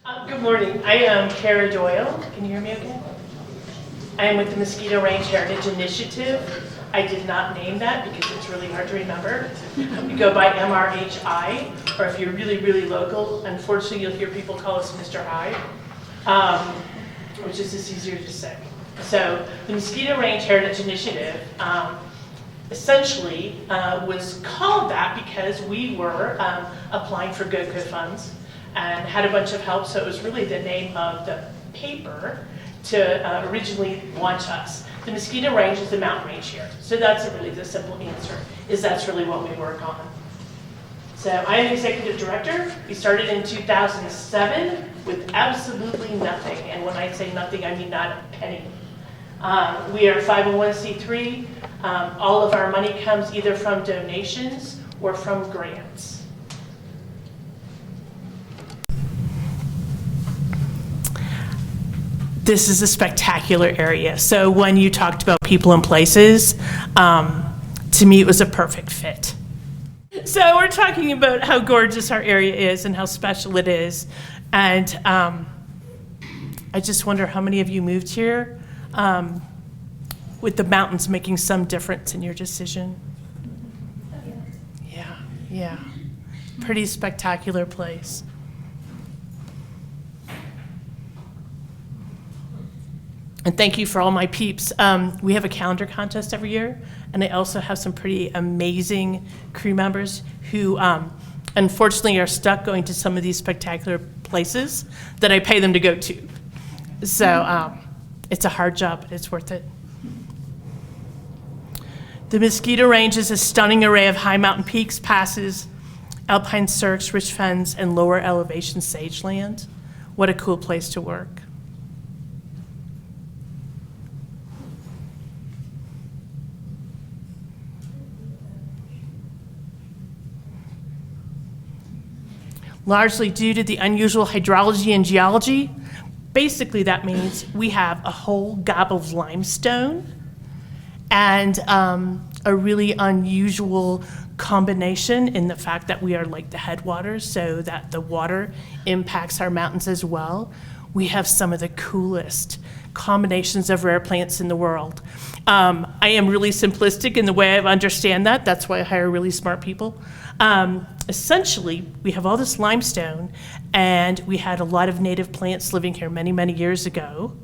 Good morning. I am Kara Doyle. Can you hear me okay? I am with the Mosquito Range Heritage Initiative. I did not name that because it's really hard to remember. We go by MRHI, or if you're really, really local, unfortunately you'll hear people call us Mr. I, which is just easier to say. So the Mosquito Range Heritage Initiative essentially was called that because we were applying for GOCO funds and had a bunch of help, so it was really the name of the paper to originally launch us. The Mosquito Range is the mountain range here, so that's really the simple answer, is that's really what we work on. So I am the executive director. We started in 2007 with absolutely nothing, and when I say nothing, I mean not a penny. We are 501c3. All of our money comes either from donations or from grants. This is a spectacular area. So when you talked about people and places, to me it was a perfect fit. So we're talking about how gorgeous our area is and how special it is. And I just wonder how many of you moved here with the mountains making some difference in your decision. Yeah. Pretty spectacular place. And thank you for all my peeps. We have a calendar contest every year, and I also have some pretty amazing crew members who unfortunately are stuck going to some of these spectacular places that I pay them to go to. So it's a hard job, but it's worth it. The Mosquito Range is a stunning array of high mountain peaks, passes, alpine cirques, rich fens, and lower elevation sageland. What a cool place to work. Largely due to the unusual hydrology and geology. Basically, that means we have a whole gob of limestone and a really unusual combination in the fact that we are like the headwaters, so that the water impacts our mountains as well. We have some of the coolest combinations of rare plants in the world. I am really simplistic in the way I understand that. That's why I hire really smart people. Essentially, we have all this limestone, and we had a lot of native plants living here many, many years ago,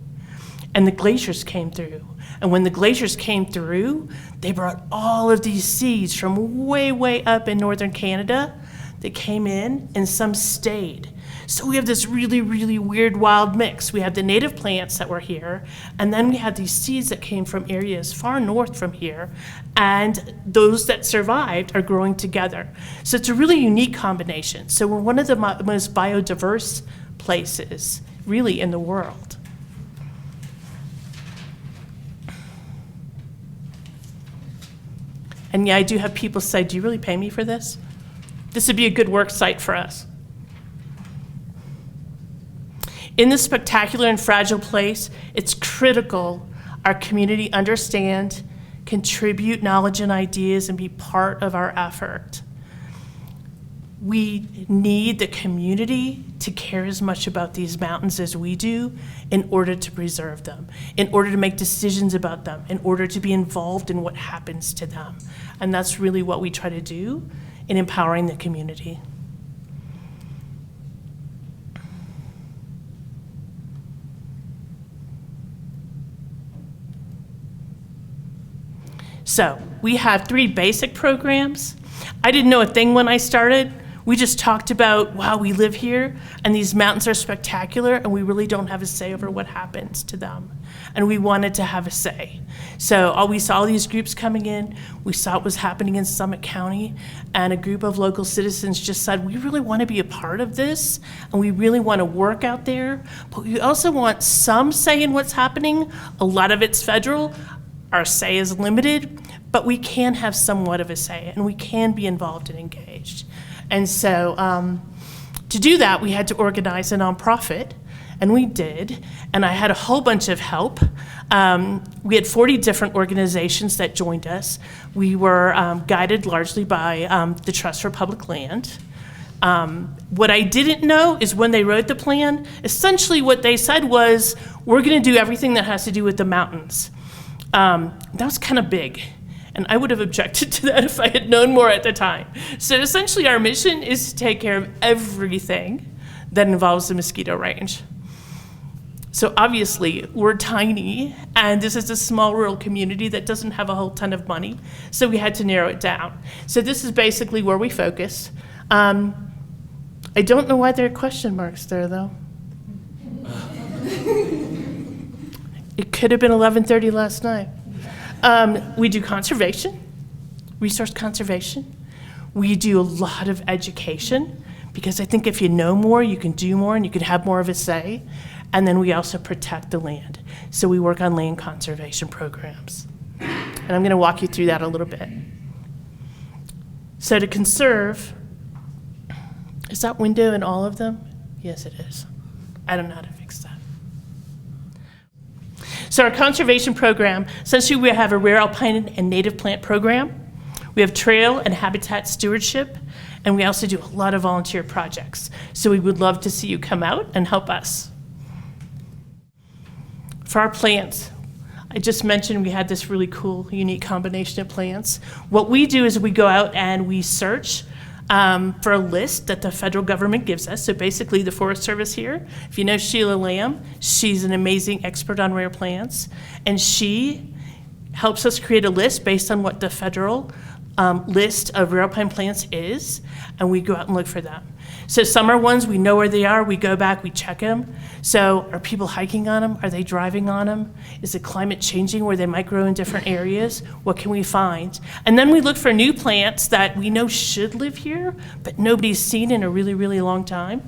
and the glaciers came through. And when the glaciers came through, they brought all of these seeds from way, way up in northern Canada that came in, and some stayed. So we have this really, really weird wild mix. We have the native plants that were here, and then we had these seeds that came from areas far north from here, and those that survived are growing together. So it's a really unique combination. So we're one of the most biodiverse places, really, in the world. And yeah, I do have people say, do you really pay me for this? This would be a good work site for us. In this spectacular and fragile place, it's critical our community understand, contribute knowledge and ideas, and be part of our effort. We need the community to care as much about these mountains as we do in order to preserve them, in order to make decisions about them, in order to be involved in what happens to them. And that's really what we try to do in empowering the community. So we have 3 basic programs. I didn't know a thing when I started. We just talked about, wow, we live here, and these mountains are spectacular, and we really don't have a say over what happens to them. And we wanted to have a say. So we saw all these groups coming in. We saw what was happening in Summit County, and a group of local citizens just said, we really want to be a part of this, and we really want to work out there, but we also want some say in what's happening. A lot of it's federal. Our say is limited, but we can have somewhat of a say, and we can be involved and engaged. And so to do that, we had to organize a nonprofit, and we did, and I had a whole bunch of help. We had 40 different organizations that joined us. We were guided largely by the Trust for Public Land. What I didn't know is when they wrote the plan, essentially what they said was, we're going to do everything that has to do with the mountains. That was kind of big, and I would have objected to that if I had known more at the time. So essentially our mission is to take care of everything that involves the Mosquito Range. So obviously we're tiny, and this is a small rural community that doesn't have a whole ton of money, so we had to narrow it down. So this is basically where we focus. I don't know why there are question marks there, though. It could have been 11:30 last night. We do conservation, resource conservation. We do a lot of education, because I think if you know more, you can do more and you can have more of a say. And then we also protect the land. So we work on land conservation programs. And I'm going to walk you through that a little bit. So to conserve, is that window in all of them? Yes, it is. I don't know how to fix that. So our conservation program, essentially we have a rare alpine and native plant program. We have trail and habitat stewardship, and we also do a lot of volunteer projects. So we would love to see you come out and help us. For our plants, I just mentioned we had this really cool, unique combination of plants. What we do is we go out and we search for a list that the federal government gives us. So basically the Forest Service here, if you know Sheila Lamb, she's an amazing expert on rare plants, and she helps us create a list based on what the federal list of rare alpine plants is, and we go out and look for them. So some are ones we know where they are, we go back, we check them. So are people hiking on them? Are they driving on them? Is the climate changing where they might grow in different areas? What can we find? And then we look for new plants that we know should live here, but nobody's seen in a really, really long time.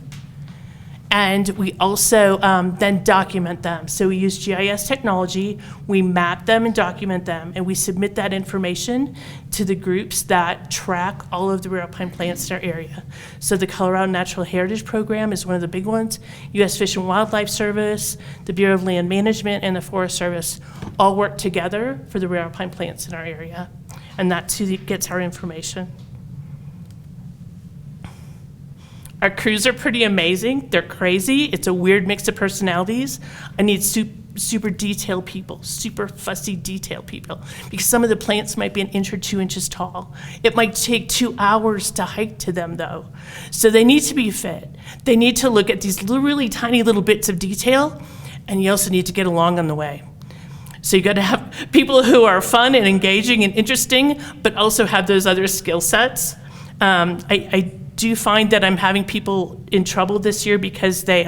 And we also then document them. So we use GIS technology, we map them and document them, and we submit that information to the groups that track all of the rare alpine plants in our area. So the Colorado Natural Heritage Program is one of the big ones. U.S. Fish and Wildlife Service, the Bureau of Land Management, and the Forest Service all work together for the rare alpine plants in our area. And that's who gets our information. Our crews are pretty amazing. They're crazy. It's a weird mix of personalities. I need super detailed people, super fussy detail people, because some of the plants might be an inch or 2 inches tall. It might take 2 hours to hike to them, though. So they need to be fit. They need to look at these really tiny little bits of detail, and you also need to get along on the way. So you got to have people who are fun and engaging and interesting, but also have those other skill sets. I do find that I'm having people in trouble this year because they,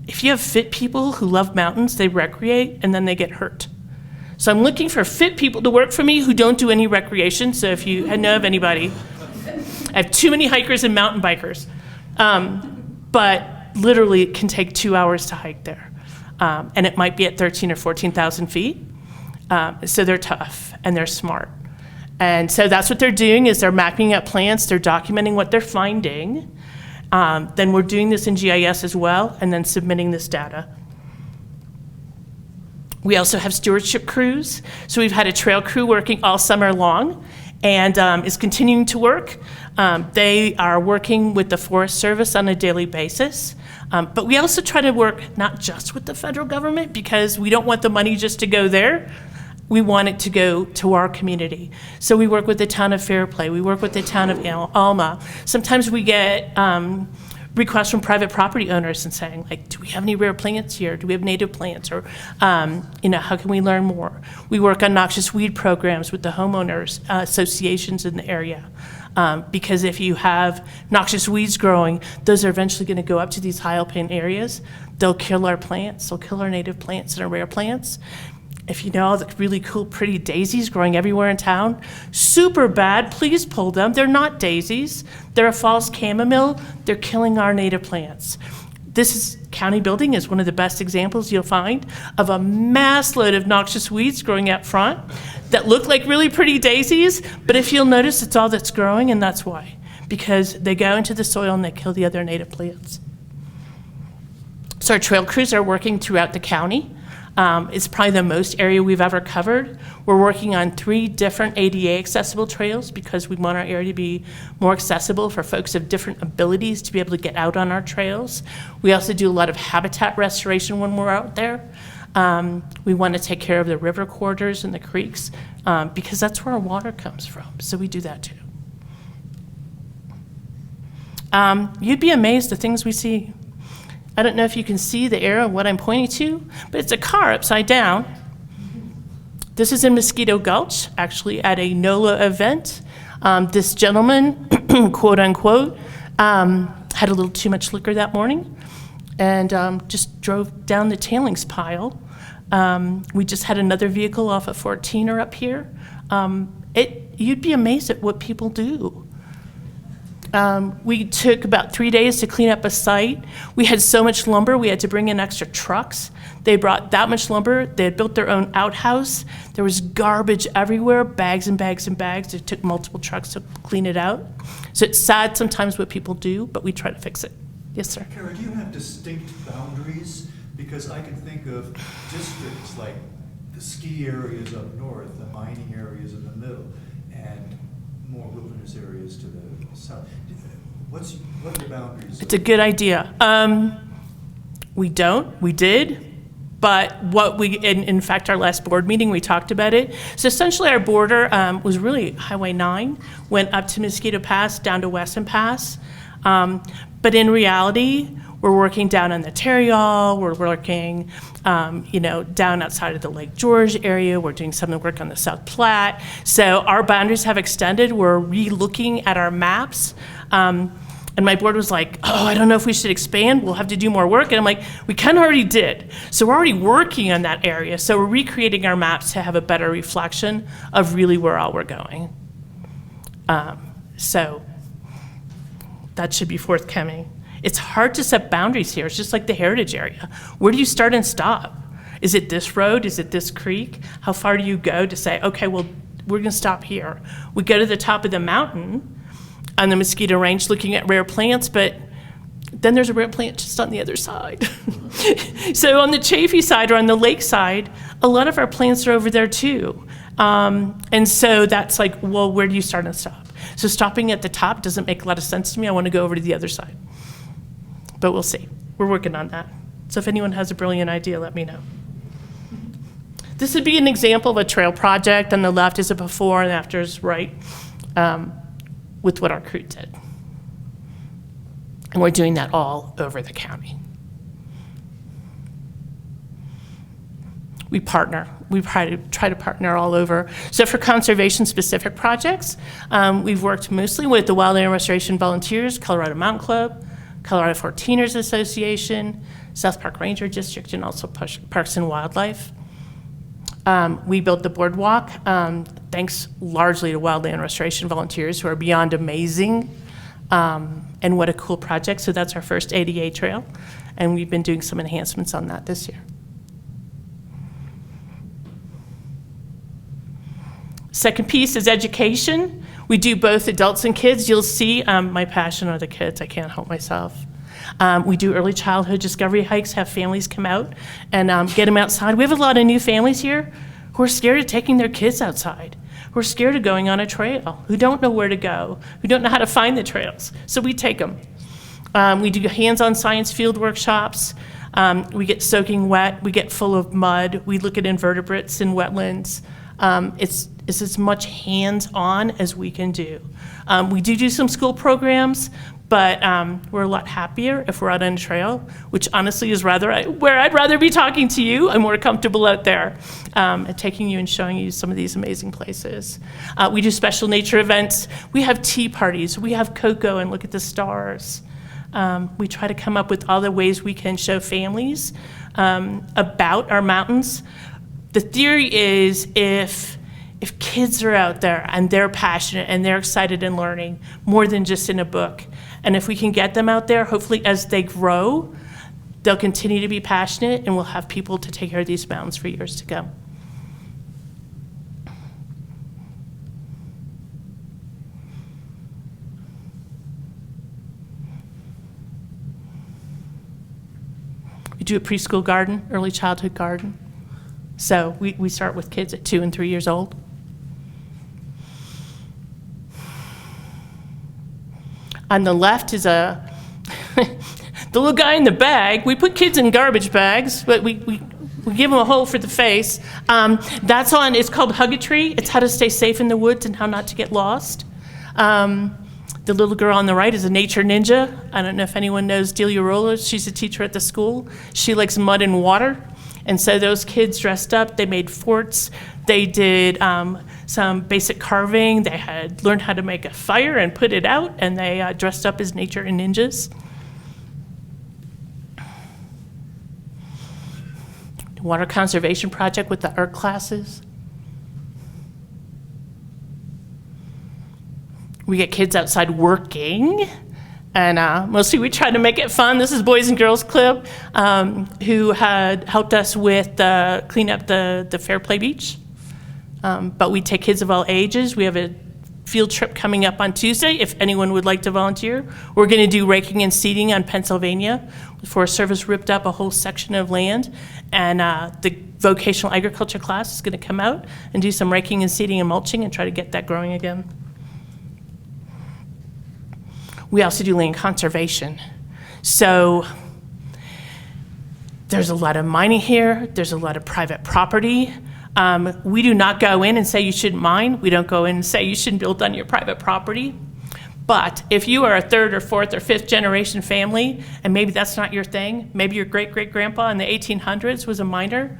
if you have fit people who love mountains, they recreate and then they get hurt. So I'm looking for fit people to work for me who don't do any recreation. So if you know of anybody, I have too many hikers and mountain bikers. But literally it can take 2 hours to hike there. And it might be at 13 or 14,000 feet. So they're tough and they're smart. And so that's what they're doing, is they're mapping out plants, they're documenting what they're finding. Then we're doing this in GIS as well, and then submitting this data. We also have stewardship crews. So we've had a trail crew working all summer long, and is continuing to work. They are working with the Forest Service on a daily basis. But we also try to work not just with the federal government, because we don't want the money just to go there. We want it to go to our community. So we work with the town of Fairplay. We work with the town of Alma. Sometimes we get requests from private property owners and saying, like, do we have any rare plants here? Do we have native plants? Or, how can we learn more? We work on noxious weed programs with the homeowners associations in the area. Because if you have noxious weeds growing, those are eventually going to go up to these high alpine areas. They'll kill our plants. They'll kill our native plants and our rare plants. If you know all the really cool, pretty daisies growing everywhere in town, super bad, please pull them. They're not daisies. They're a false chamomile. They're killing our native plants. This county building is one of the best examples you'll find of a mass load of noxious weeds growing out front that look like really pretty daisies, but if you'll notice, it's all that's growing, and that's why. Because they go into the soil and they kill the other native plants. So our trail crews are working throughout the county. It's probably the most area we've ever covered. We're working on 3 different ADA accessible trails because we want our area to be more accessible for folks of different abilities to be able to get out on our trails. We also do a lot of habitat restoration when we're out there. We want to take care of the river corridors and the creeks because that's where our water comes from. So we do that too. You'd be amazed the things we see. I don't know if you can see the arrow, what I'm pointing to, but it's a car upside down. This is in Mosquito Gulch, actually at a NOLA event. This gentleman, quote unquote, had a little too much liquor that morning and just drove down the tailings pile. We just had another vehicle off of 14er up here. You'd be amazed at what people do. We took about 3 days to clean up a site. We had so much lumber, we had to bring in extra trucks. They brought that much lumber. They had built their own outhouse. There was garbage everywhere, bags and bags and bags. It took multiple trucks to clean it out. So it's sad sometimes what people do, but we try to fix it. Yes, sir. Kara, do you have distinct boundaries? Because I can think of districts like the ski areas up north, the mining areas in the middle, and more wilderness areas to the south. What are the boundaries? It's a good idea. We did, but in fact, our last board meeting, we talked about it. So essentially our border was really Highway 9, went up to Mosquito Pass, down to Wesson Pass. But in reality, we're working down on the Terrial, we're working down outside of the Lake George area, we're doing some of the work on the South Platte. So our boundaries have extended, we're re-looking at our maps. And my board was like, oh, I don't know if we should expand, we'll have to do more work. And I'm like, we kind of already did. So we're already working on that area. So we're recreating our maps to have a better reflection of really where all we're going. So that should be forthcoming. It's hard to set boundaries here. It's just like the heritage area. Where do you start and stop? Is it this road? Is it this creek? How far do you go to say, okay, well, we're gonna stop here. We go to the top of the mountain on the Mosquito Range looking at rare plants, but then there's a rare plant just on the other side. So on the Chaffee side or on the lake side, a lot of our plants are over there too. And so that's like, well, where do you start and stop? So stopping at the top doesn't make a lot of sense to me. I want to go over to the other side. But we'll see. We're working on that. So if anyone has a brilliant idea, let me know. This would be an example of a trail project. On the left is a before and after is right with what our crew did. And we're doing that all over the county. We partner. We try to partner all over. So for conservation-specific projects, we've worked mostly with the Wildland Restoration Volunteers, Colorado Mountain Club, Colorado 14ers Association, South Park Ranger District, and also Parks and Wildlife. We built the boardwalk, thanks largely to Wildland Restoration Volunteers who are beyond amazing, and what a cool project. So that's our first ADA trail, and we've been doing some enhancements on that this year. Second piece is education. We do both adults and kids. You'll see my passion are the kids. I can't help myself. We do early childhood discovery hikes, have families come out and get them outside. We have a lot of new families here who are scared of taking their kids outside, who are scared of going on a trail, who don't know where to go, who don't know how to find the trails. So we take them. We do hands-on science field workshops. We get soaking wet. We get full of mud. We look at invertebrates in wetlands. It's as much hands-on as we can do. We do some school programs, but we're a lot happier if we're out on a trail, which honestly is where I'd rather be talking to you. I'm more comfortable out there and taking you and showing you some of these amazing places. We do special nature events. We have tea parties. We have cocoa and look at the stars. We try to come up with all the ways we can show families about our mountains. The theory is if kids are out there and they're passionate and they're excited and learning more than just in a book, and if we can get them out there, hopefully as they grow, they'll continue to be passionate and we'll have people to take care of these mountains for years to come. We do a preschool garden, early childhood garden. So we start with kids at 2 and 3 years old. On the left is the little guy in the bag. We put kids in garbage bags, but we give them a hole for the face. It's called Hug-a-Tree. It's how to stay safe in the woods and how not to get lost. The little girl on the right is a nature ninja. I don't know if anyone knows Delia Rollers. She's a teacher at the school. She likes mud and water. And so those kids dressed up, they made forts, they did some basic carving, they had learned how to make a fire and put it out, and they dressed up as nature and ninjas. Water conservation project with the art classes. We get kids outside working, and mostly we try to make it fun. This is Boys and Girls Club, who had helped us with clean up the Fair Play Beach. But we take kids of all ages. We have a field trip coming up on Tuesday, if anyone would like to volunteer. We're gonna do raking and seeding on Pennsylvania. Forest Service ripped up a whole section of land, and the vocational agriculture class is gonna come out and do some raking and seeding and mulching and try to get that growing again. We also do land conservation. So there's a lot of mining here. There's a lot of private property. We do not go in and say you shouldn't mine. We don't go in and say you shouldn't build on your private property. But if you are a 3rd or 4th or 5th generation family, and maybe that's not your thing, maybe your great-great-grandpa in the 1800s was a miner,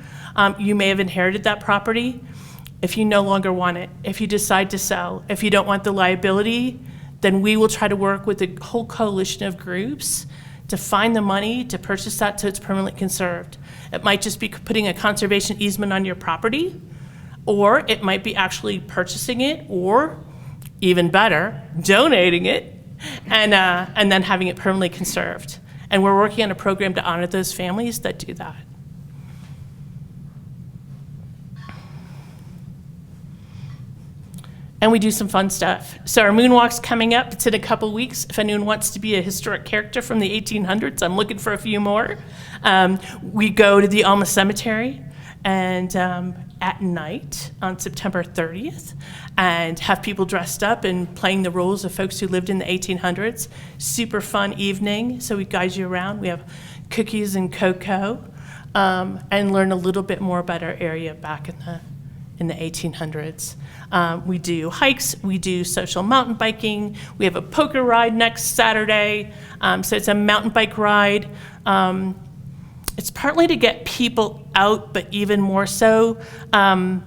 you may have inherited that property. If you no longer want it, if you decide to sell, if you don't want the liability, then we will try to work with a whole coalition of groups to find the money to purchase that so it's permanently conserved. It might just be putting a conservation easement on your property, or it might be actually purchasing it, or even better, donating it, and then having it permanently conserved. And we're working on a program to honor those families that do that. And we do some fun stuff. So our moonwalk's coming up. It's in a couple weeks. If anyone wants to be a historic character from the 1800s, I'm looking for a few more. We go to the Alma Cemetery and at night on September 30th and have people dressed up and playing the roles of folks who lived in the 1800s. Super fun evening. So we guide you around. We have cookies and cocoa and learn a little bit more about our area back in the 1800s. We do hikes, we do social mountain biking, we have a poker ride next Saturday, so it's a mountain bike ride. It's partly to get people out, but even more so, mountain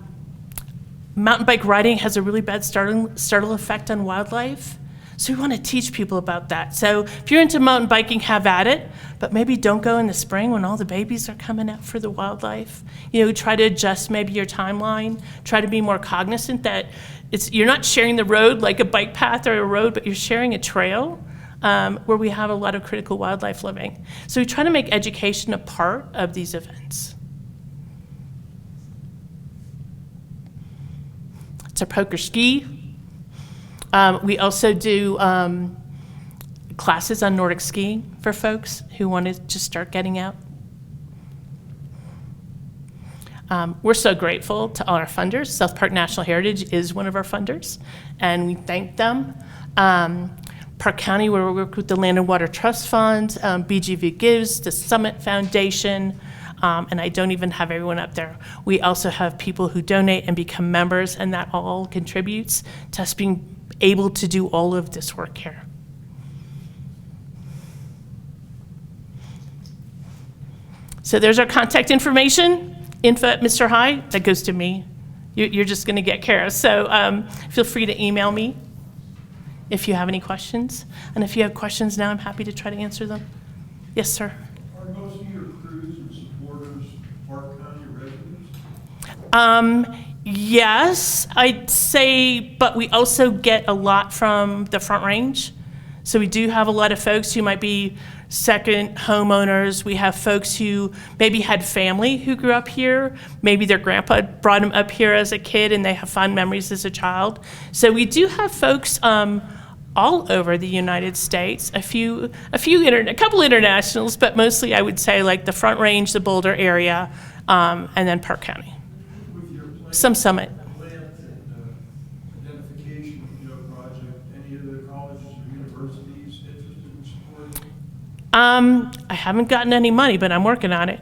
bike riding has a really bad startle effect on wildlife. So we want to teach people about that. So if you're into mountain biking, have at it, but maybe don't go in the spring when all the babies are coming out for the wildlife. You know, try to adjust maybe your timeline. Try to be more cognizant that you're not sharing the road like a bike path or a road, but you're sharing a trail where we have a lot of critical wildlife living. So we try to make education a part of these events. It's a poker ski. We also do classes on Nordic skiing for folks who want to just start getting out. We're so grateful to all our funders. South Park National Heritage is one of our funders, and we thank them. Park County, where we work with the Land and Water Trust Fund, BGV Gives, the Summit Foundation, and I don't even have everyone up there. We also have people who donate and become members, and that all contributes to us being able to do all of this work here. So there's our contact information, info at Mr. High, that goes to me. You're just gonna get care. So feel free to email me if you have any questions. And if you have questions now, I'm happy to try to answer them. Yes, sir. Are most of your crews and supporters Park County residents? Yes, I'd say, but we also get a lot from the Front Range. So we do have a lot of folks who might be second homeowners. We have folks who maybe had family who grew up here. Maybe their grandpa brought them up here as a kid and they have fond memories as a child. So we do have folks all over the United States, a couple internationals, but mostly I would say like the Front Range, the Boulder area, and then Park County. some summit. Plant and identification, project, any of the colleges or universities interested in supporting? I haven't gotten any money, but I'm working on it.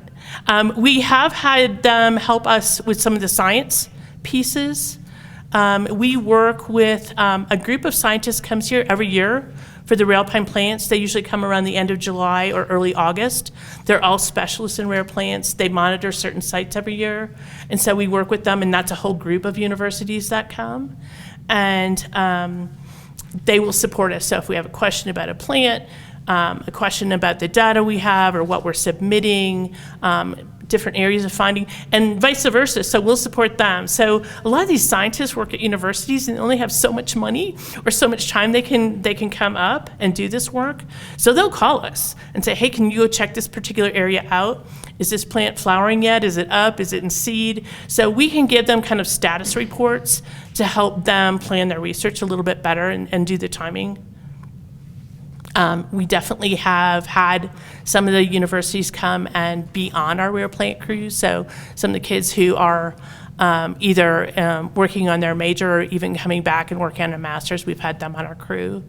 We have had them help us with some of the science pieces. We work with a group of scientists comes here every year for the rail pine plants. They usually come around the end of July or early August. They're all specialists in rare plants. They monitor certain sites every year. And so we work with them, and that's a whole group of universities that come. And they will support us. So if we have a question about a plant, a question about the data we have or what we're submitting, different areas of finding, and vice versa. So we'll support them. So a lot of these scientists work at universities and they only have so much money or so much time they can come up and do this work. So they'll call us and say, hey, can you go check this particular area out? Is this plant flowering yet? Is it up? Is it in seed? So we can give them kind of status reports to help them plan their research a little bit better and do the timing. We definitely have had some of the universities come and be on our rare plant crews. So some of the kids who are either working on their major or even coming back and working on a master's, we've had them on our crew.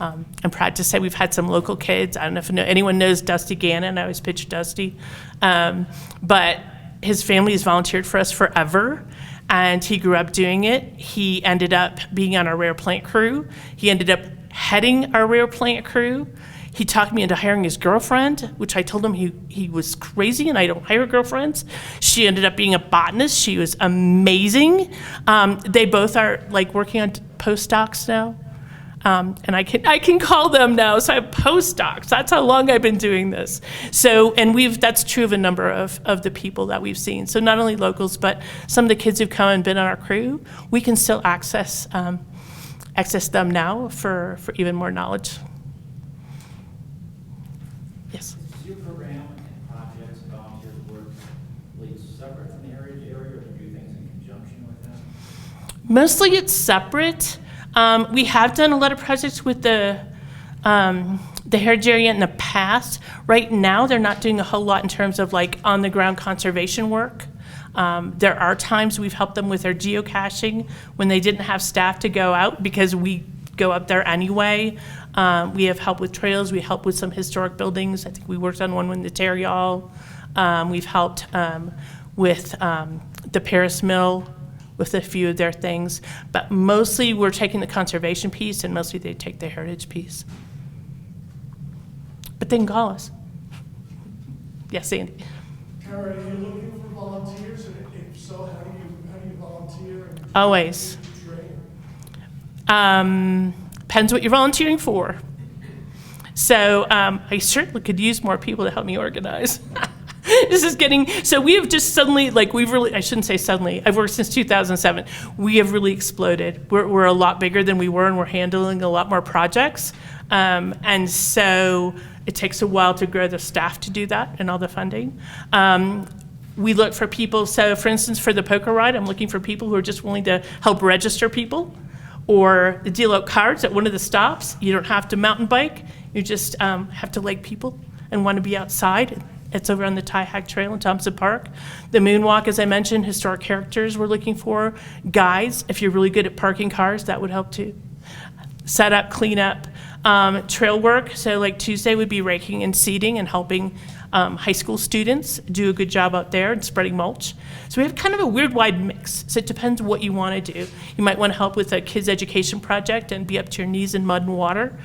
I'm proud to say we've had some local kids. I don't know if anyone knows Dusty Gannon. I always pitch Dusty. But his family has volunteered for us forever. And he grew up doing it. He ended up being on our rare plant crew. He ended up heading our rare plant crew. He talked me into hiring his girlfriend, which I told him he was crazy and I don't hire girlfriends. She ended up being a botanist. She was amazing. They both are like working on postdocs now. And I can call them now, so I have postdocs. That's how long I've been doing this. So, and that's true of a number of the people that we've seen. So not only locals, but some of the kids who've come and been on our crew, we can still access them now for even more knowledge. Yes? Is your program and projects and volunteer work really separate from the heritage area, or do you do things in conjunction with them? Mostly it's separate. We have done a lot of projects with the heritage area in the past. Right now, they're not doing a whole lot in terms of like on-the-ground conservation work. There are times we've helped them with their geocaching when they didn't have staff to go out because we go up there anyway. We have helped with trails. We help with some historic buildings. I think we worked on one with the Terry Hall. We've helped with the Paris Mill with a few of their things. But mostly we're taking the conservation piece and mostly they take the heritage piece. But they can call us. Yes, Andy? Kara, are you looking for volunteers, and if so, how do you volunteer? And Always. train? Depends what you're volunteering for. So I certainly could use more people to help me organize. This is getting, so we have just suddenly, like I shouldn't say suddenly, I've worked since 2007. We have really exploded. We're a lot bigger than we were and we're handling a lot more projects. And so it takes a while to grow the staff to do that and all the funding. We look for people, so for instance, for the poker ride, I'm looking for people who are just willing to help register people or deal out cards at one of the stops. You don't have to mountain bike, you just have to like people and want to be outside. It's over on the Tyhag Trail in Thompson Park. The Moonwalk, as I mentioned, historic characters we're looking for. Guides, if you're really good at parking cars, that would help too. Set up, clean up. Trail work, so like Tuesday would be raking and seeding and helping high school students do a good job out there and spreading mulch. So we have kind of a weird wide mix. So it depends what you want to do. You might want to help with a kids education project and be up to your knees in mud and water.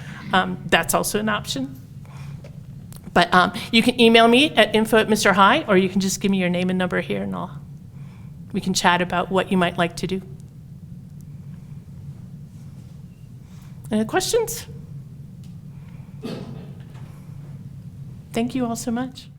That's also an option. But you can email me at info@Mr. High, or you can just give me your name and number here and we can chat about what you might like to do. Any questions? Thank you all so much.